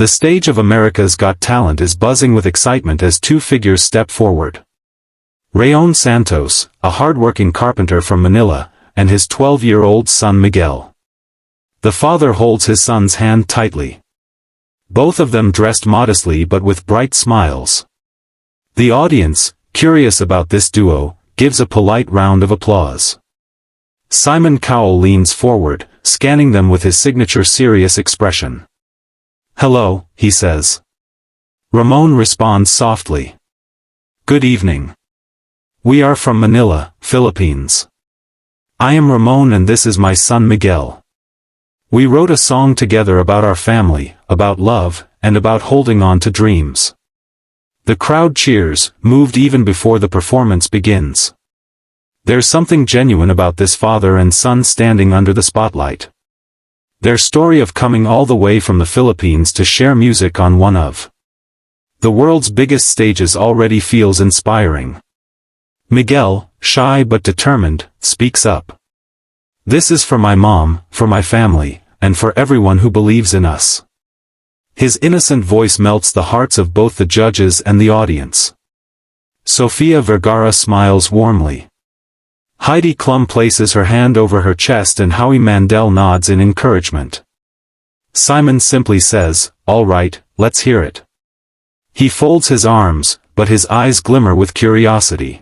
The stage of America's Got Talent is buzzing with excitement as two figures step forward. Rayon Santos, a hard-working carpenter from Manila, and his 12-year-old son Miguel. The father holds his son's hand tightly. Both of them dressed modestly but with bright smiles. The audience, curious about this duo, gives a polite round of applause. Simon Cowell leans forward, scanning them with his signature serious expression. "Hello," he says. Ramon responds softly. "Good evening. We are from Manila, Philippines. I am Ramon and this is my son Miguel. We wrote a song together about our family, about love, and about holding on to dreams." The crowd cheers, moved even before the performance begins. There's something genuine about this father and son standing under the spotlight. Their story of coming all the way from the Philippines to share music on one of the world's biggest stages already feels inspiring. Miguel, shy but determined, speaks up. "This is for my mom, for my family, and for everyone who believes in us." His innocent voice melts the hearts of both the judges and the audience. Sofia Vergara smiles warmly. Heidi Klum places her hand over her chest and Howie Mandel nods in encouragement. Simon simply says, "All right, let's hear it." He folds his arms, but his eyes glimmer with curiosity.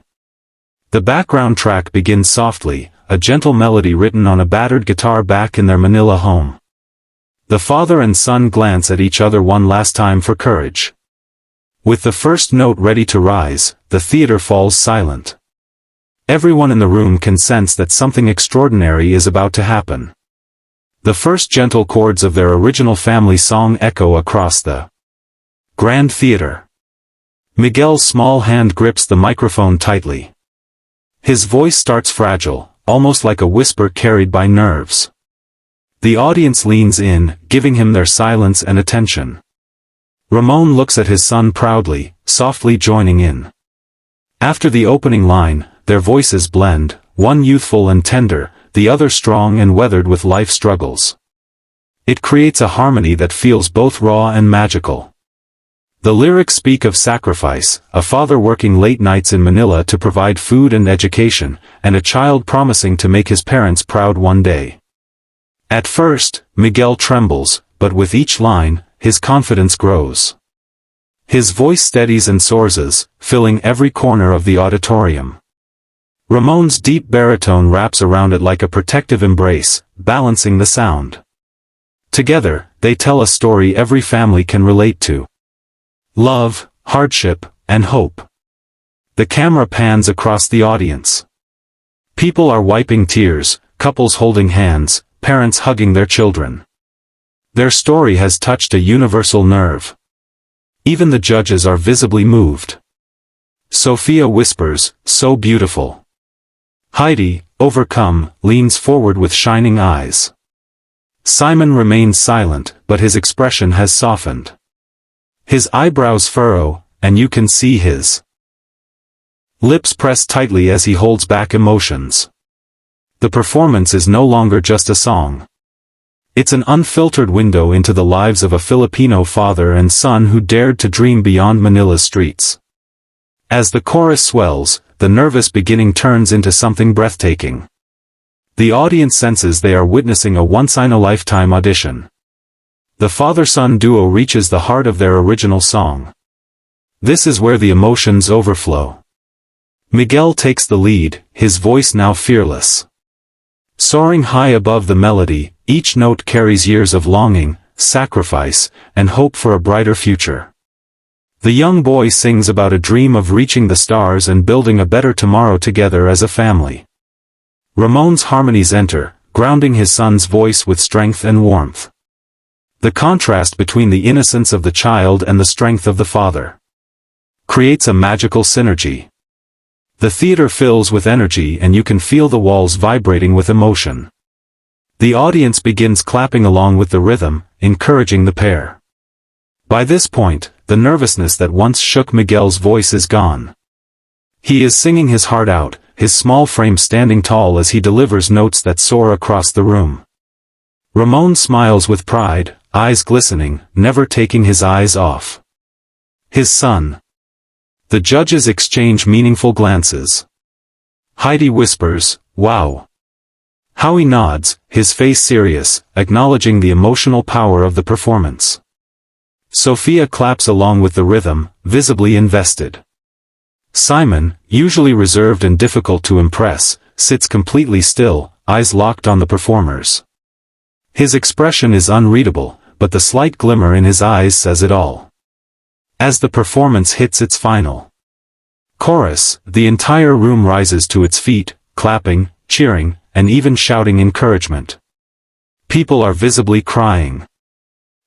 The background track begins softly, a gentle melody written on a battered guitar back in their Manila home. The father and son glance at each other one last time for courage. With the first note ready to rise, the theater falls silent. Everyone in the room can sense that something extraordinary is about to happen. The first gentle chords of their original family song echo across the grand theater. Miguel's small hand grips the microphone tightly. His voice starts fragile, almost like a whisper carried by nerves. The audience leans in, giving him their silence and attention. Ramon looks at his son proudly, softly joining in. After the opening line, their voices blend, one youthful and tender, the other strong and weathered with life struggles. It creates a harmony that feels both raw and magical. The lyrics speak of sacrifice, a father working late nights in Manila to provide food and education, and a child promising to make his parents proud one day. At first, Miguel trembles, but with each line, his confidence grows. His voice steadies and soars, filling every corner of the auditorium. Ramon's deep baritone wraps around it like a protective embrace, balancing the sound. Together, they tell a story every family can relate to. Love, hardship, and hope. The camera pans across the audience. People are wiping tears, couples holding hands, parents hugging their children. Their story has touched a universal nerve. Even the judges are visibly moved. Sophia whispers, "So beautiful." Heidi, overcome, leans forward with shining eyes. Simon remains silent, but his expression has softened. His eyebrows furrow, and you can see his lips press tightly as he holds back emotions. The performance is no longer just a song. It's an unfiltered window into the lives of a Filipino father and son who dared to dream beyond Manila's streets. As the chorus swells, the nervous beginning turns into something breathtaking. The audience senses they are witnessing a once-in-a-lifetime audition. The father-son duo reaches the heart of their original song. This is where the emotions overflow. Miguel takes the lead, his voice now fearless. Soaring high above the melody, each note carries years of longing, sacrifice, and hope for a brighter future. The young boy sings about a dream of reaching the stars and building a better tomorrow together as a family. Ramon's harmonies enter, grounding his son's voice with strength and warmth. The contrast between the innocence of the child and the strength of the father creates a magical synergy. The theater fills with energy and you can feel the walls vibrating with emotion. The audience begins clapping along with the rhythm, encouraging the pair. By this point, the nervousness that once shook Miguel's voice is gone. He is singing his heart out, his small frame standing tall as he delivers notes that soar across the room. Ramon smiles with pride, eyes glistening, never taking his eyes off his son. The judges exchange meaningful glances. Heidi whispers, "Wow." Howie nods, his face serious, acknowledging the emotional power of the performance. Sophia claps along with the rhythm, visibly invested. Simon, usually reserved and difficult to impress, sits completely still, eyes locked on the performers. His expression is unreadable, but the slight glimmer in his eyes says it all. As the performance hits its final chorus, the entire room rises to its feet, clapping, cheering, and even shouting encouragement. People are visibly crying.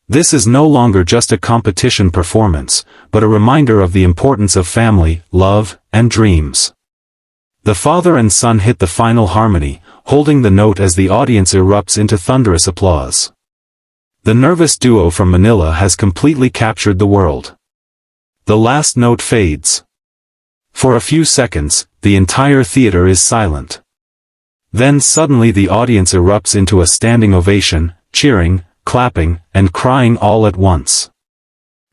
This is no longer just a competition performance, but a reminder of the importance of family, love, and dreams. The father and son hit the final harmony, holding the note as the audience erupts into thunderous applause. The nervous duo from Manila has completely captured the world. The last note fades. For a few seconds, the entire theater is silent. Then suddenly the audience erupts into a standing ovation, cheering, clapping, and crying all at once.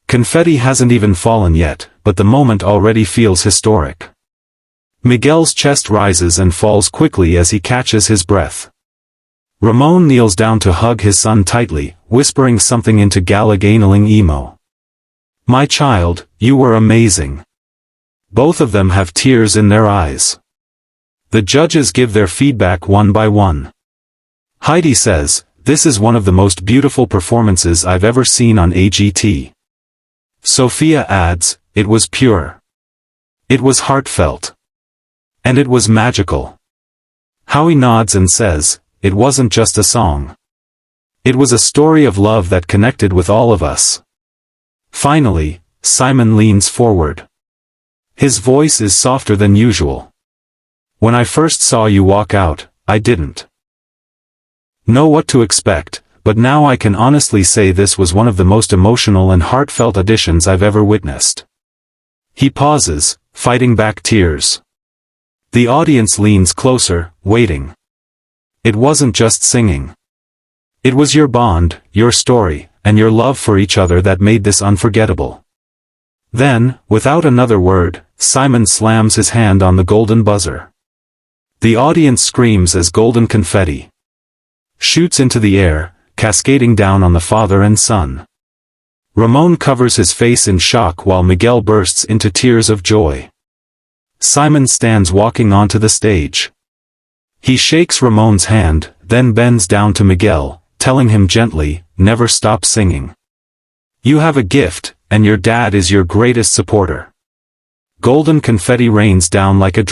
Confetti hasn't even fallen yet, but the moment already feels historic. Miguel's chest rises and falls quickly as he catches his breath. Ramon kneels down to hug his son tightly, whispering something into Galagainaling emo. "My child, you were amazing." Both of them have tears in their eyes. The judges give their feedback one by one. Heidi says, "This is one of the most beautiful performances I've ever seen on AGT." Sophia adds, "It was pure. It was heartfelt. And it was magical." Howie nods and says, "It wasn't just a song. It was a story of love that connected with all of us." Finally, Simon leans forward. His voice is softer than usual. "When I first saw you walk out, I didn't know what to expect, but now I can honestly say this was one of the most emotional and heartfelt auditions I've ever witnessed." He pauses, fighting back tears. The audience leans closer, waiting. It wasn't just singing. It was your bond, your story, and your love for each other that made this unforgettable. Then, without another word, Simon slams his hand on the golden buzzer. The audience screams as golden confetti shoots into the air, cascading down on the father and son. Ramon covers his face in shock while Miguel bursts into tears of joy. Simon stands walking onto the stage. He shakes Ramon's hand, then bends down to Miguel, telling him gently, "Never stop singing. You have a gift, and your dad is your greatest supporter." Golden confetti rains down like a